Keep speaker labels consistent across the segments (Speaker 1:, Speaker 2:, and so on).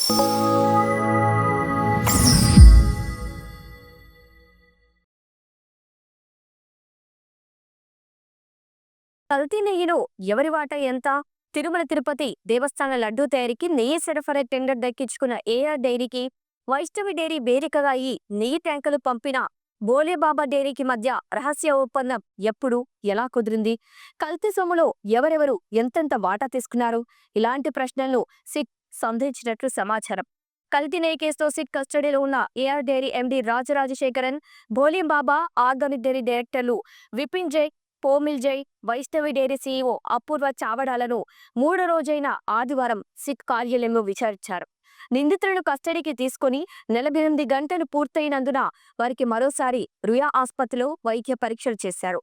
Speaker 1: కల్తీ నెయ్యిలో ఎవరి వాటా ఎంత? తిరుమల తిరుపతి దేవస్థాన లడ్డూ తయారీకి నెయ్యి సరఫరా టెండర్ దక్కించుకున్న ఏఆర్ డైరీకి వైష్ణవి డైరీ వేదికగా ఈ నెయ్యి ట్యాంకులు పంపిన బోలేబాబా డైరీకి మధ్య రహస్య ఒప్పందం ఎప్పుడు, ఎలా కుదిరింది? కల్తీ సొమ్ములో ఎవరెవరు ఎంతెంత వాటా తీసుకున్నారు? ఇలాంటి ప్రశ్నలను సిట్ సంధించినట్లు సమాచారం. కల్తీ నెయ్యి కేసుతో సిట్ కస్టడీలో ఉన్న AR dairy MD Rajarajasekharan, Bholebaba organic dairy డైరెక్టర్లు విపిన్ జై, పోమిల్ జై, వైష్ణవి డైరీ సీఈఓ అపూర్వ చావడాలను మూడో రోజైన ఆదివారం సిట్ కార్యాలయంలో విచారించారు. నిందితులను కస్టడీకి తీసుకుని 48 గంటలు పూర్తయినందున వారికి మరోసారి రుయా ఆసుపత్రిలో వైద్య పరీక్షలు చేశారు.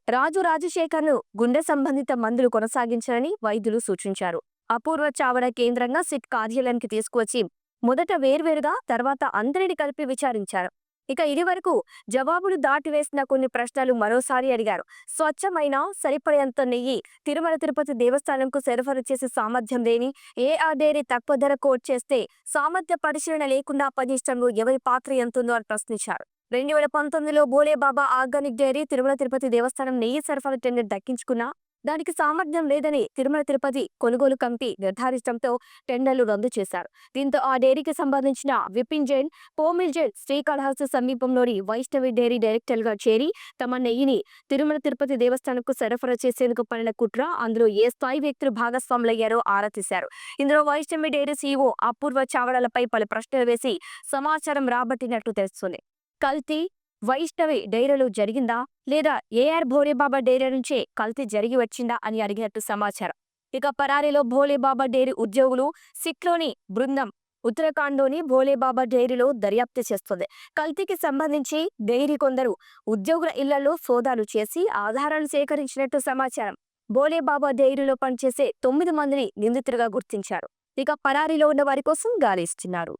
Speaker 1: రాజశేఖర్ను గుండె సంబంధిత మందులు కొనసాగించాలని వైద్యులు సూచించారు. అపూర్వ చావడ కేంద్రంగా సిట్ కార్యాలయానికి తీసుకువచ్చి మొదట వేర్వేరుగా, తర్వాత అందరిని కలిపి విచారించారు. ఇక ఇదివరకు జవాబులు దాటివేసిన కొన్ని ప్రశ్నలు మరోసారి అడిగారు. స్వచ్ఛమైన, సరిపడేంత నెయ్యి తిరుమల తిరుపతి దేవస్థానంకు సరఫరా చేసే సామర్థ్యం లేని ఏఆర్ డైరీ తక్కువ ధర కోట్ చేస్తే సామర్థ్య పరిశీలన లేకుండా పనిచేయడంలో ఎవరి పాత్ర ఎంతుందో అని ప్రశ్నించారు. 2019లో బోలేబాబా ఆర్గానిక్ డైరీ తిరుమల తిరుపతి దేవస్థానం నెయ్యి సరఫరా టెండర్ దక్కించుకున్నా దానికి సామర్థ్యం లేదని తిరుమల తిరుపతి కొనుగోలు కమిటీ నిర్ధారించడంతో టెండర్లు రద్దు చేశారు. దీంతో ఆ డైరీకి సంబంధించిన విపిన్ జైన్, పోమిల్ జైన్ శ్రీకాళహస్తి సమీపంలోని వైష్ణవి డైరీ డైరెక్టర్గా చేరి తమ నెయ్యిని తిరుమల తిరుపతి దేవస్థానంకు సరఫరా చేసేందుకు పడిన కుట్ర, అందులో ఏ స్థాయి వ్యక్తులు భాగస్వాములయ్యారో ఆరా తీశారు. ఇందులో వైష్ణవి డైరీ సీఈఓ అపూర్వ చావడలపై పలు ప్రశ్నలు వేసి సమాచారం రాబట్టినట్లు తెలుస్తుంది. కల్తీ వైష్ణవి డైరీలో జరిగిందా, లేదా ఏఆర్ భోలేబాబా డైరీ నుంచే కల్తీ జరిగి వచ్చిందా అని అడిగినట్టు సమాచారం. ఇక పరారీలో భోలేబాబా డైరీ ఉద్యోగులు సిట్లోని బృందం ఉత్తరాఖండ్లోని భోలేబాబా డైరీలో దర్యాప్తు చేస్తుంది. కల్తీకి సంబంధించి డైరీ కొందరు ఉద్యోగుల ఇళ్లలో సోదాలు చేసి ఆధారాలు సేకరించినట్టు సమాచారం. భోలేబాబా డైరీలో పనిచేసే 9 మందిని నిందితులుగా గుర్తించారు. ఇక పరారీలో ఉన్న వారి కోసం గాలిస్తున్నారు.